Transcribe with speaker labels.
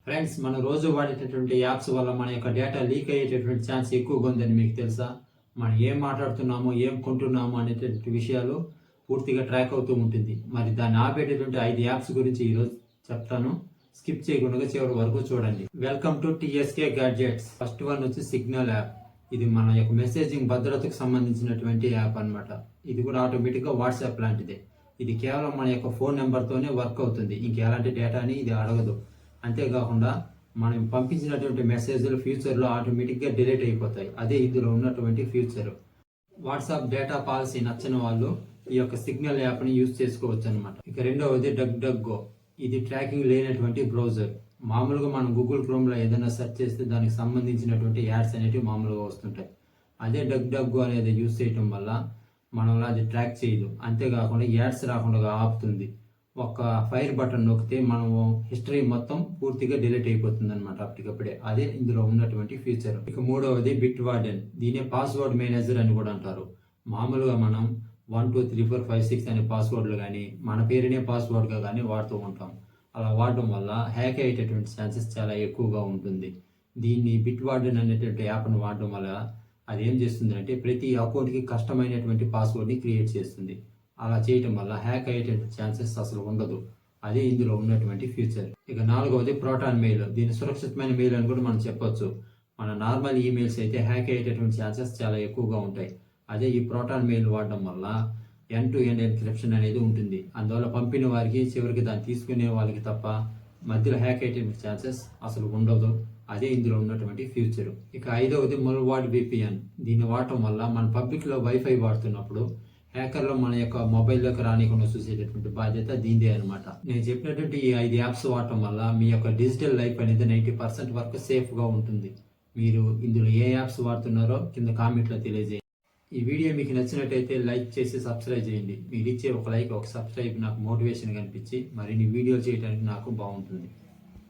Speaker 1: Friends, మన రోజు వాడేటటువంటి apps వల్ల మన యొక్క డేటా లీక్ అయ్యేటటువంటి ఛాన్స్ ఎక్కువగా ఉందని మీకు తెలుసా? మనం ఏం మాట్లాడుతున్నామో, ఏం కొంటున్నామో అనేటటువంటి విషయాలు పూర్తిగా ట్రాక్ అవుతూ ఉంటుంది. మరి దాన్ని ఆపేటటువంటి 5 యాప్స్ గురించి ఈరోజు చెప్తాను. స్కిప్ చేయకుండా చివరి వరకు చూడండి. Welcome to TSK gadgets. First one వచ్చి సిగ్నల్ యాప్. ఇది మన యొక్క మెసేజింగ్ భద్రతకు సంబంధించినటువంటి యాప్ అన్నమాట. ఇది కూడా ఆటోమేటిక్గా వాట్సాప్ లాంటిదే. ఇది కేవలం మన యొక్క ఫోన్ నెంబర్తోనే వర్క్ అవుతుంది. ఇంకెలాంటి డేటాని ఇది అడగదు. అంతేకాకుండా మనం పంపించినటువంటి మెసేజ్లు ఫ్యూచర్లో ఆటోమేటిక్గా డిలీట్ అయిపోతాయి. అదే ఇందులో ఉన్నటువంటి ఫ్యూచర్. వాట్సాప్ డేటా పాలసీ నచ్చని వాళ్ళు ఈ యొక్క సిగ్నల్ యాప్ని యూజ్ చేసుకోవచ్చు అనమాట. ఇక రెండవది డక్ గో. ఇది ట్రాకింగ్ లేనటువంటి బ్రౌజర్. మామూలుగా మనం గూగుల్ క్రోమ్లో ఏదైనా సెర్చ్ చేస్తే దానికి సంబంధించినటువంటి యాడ్స్ అనేవి మామూలుగా వస్తుంటాయి. అదే డక్ గో అనేది యూజ్ చేయటం వల్ల మనల్ని అది ట్రాక్ చేయదు. అంతేకాకుండా యాడ్స్ రాకుండా ఆపుతుంది. ఒక ఫైర్ బటన్ నొక్కితే మనము హిస్టరీ మొత్తం పూర్తిగా డిలీట్ అయిపోతుంది అనమాట అప్పటికప్పుడే. అదే ఇందులో ఉన్నటువంటి ఫీచర్. ఇక మూడవది బిట్ వార్డెన్. దీనే పాస్వర్డ్ మేనేజర్ అని కూడా అంటారు. మామూలుగా మనం 1 2 3 4 5 6 అనే పాస్వర్డ్లు కానీ మన పేరునే పాస్వర్డ్గా కానీ వాడుతూ ఉంటాం. అలా వాడడం వల్ల హ్యాక్ అయ్యేటటువంటి ఛాన్సెస్ చాలా ఎక్కువగా ఉంటుంది. దీన్ని బిట్ వార్డెన్ అనేటువంటి యాప్ను వాడడం వల్ల అది ఏం చేస్తుంది అంటే ప్రతి అకౌంట్కి కష్టమైనటువంటి పాస్వర్డ్ని క్రియేట్ చేస్తుంది. అలా చేయటం వల్ల హ్యాక్ అయ్యేటువంటి ఛాన్సెస్ అసలు ఉండదు. అదే ఇందులో ఉన్నటువంటి ఫ్యూచర్. ఇక నాలుగవది ప్రోటాన్ మెయిల్. దీని సురక్షితమైన మెయిల్ అని కూడా మనం చెప్పొచ్చు. మన నార్మల్ ఈమెయిల్స్ అయితే హ్యాక్ అయ్యేటటువంటి ఛాన్సెస్ చాలా ఎక్కువగా ఉంటాయి. అదే ఈ ప్రోటాన్ మెయిల్ వాడడం వల్ల ఎండ్ టు ఎండ్ ఎన్క్రిప్షన్ అనేది ఉంటుంది. అందువల్ల పంపిన వారికి చివరికి దాన్ని తీసుకునే వాళ్ళకి తప్ప మధ్యలో హ్యాక్ అయ్యేటువంటి ఛాన్సెస్ అసలు ఉండదు. అదే ఇందులో ఉన్నటువంటి ఫ్యూచర్. ఇక ఐదవది ముల్వాడ్ VPN. దీన్ని వాడటం వల్ల మన పబ్లిక్లో వైఫై వాడుతున్నప్పుడు హ్యాకర్లు మన యొక్క మొబైల్లోకి రానికుండా చూసేటటువంటి బాధ్యత దీనిదే అనమాట. నేను చెప్పినటువంటి ఈ 5 యాప్స్ వాడటం వల్ల మీ యొక్క డిజిటల్ లైఫ్ అనేది 90% వరకు సేఫ్గా ఉంటుంది. మీరు ఇందులో ఏ యాప్స్ వాడుతున్నారో కింద కామెంట్లో తెలియజేయండి. ఈ వీడియో మీకు నచ్చినట్టయితే లైక్ చేసి సబ్స్క్రైబ్ చేయండి. మీరు ఇచ్చే ఒక లైక్, ఒక సబ్స్క్రైబ్ నాకు మోటివేషన్ కనిపించి మరిన్ని వీడియోలు చేయడానికి నాకు బాగుంటుంది.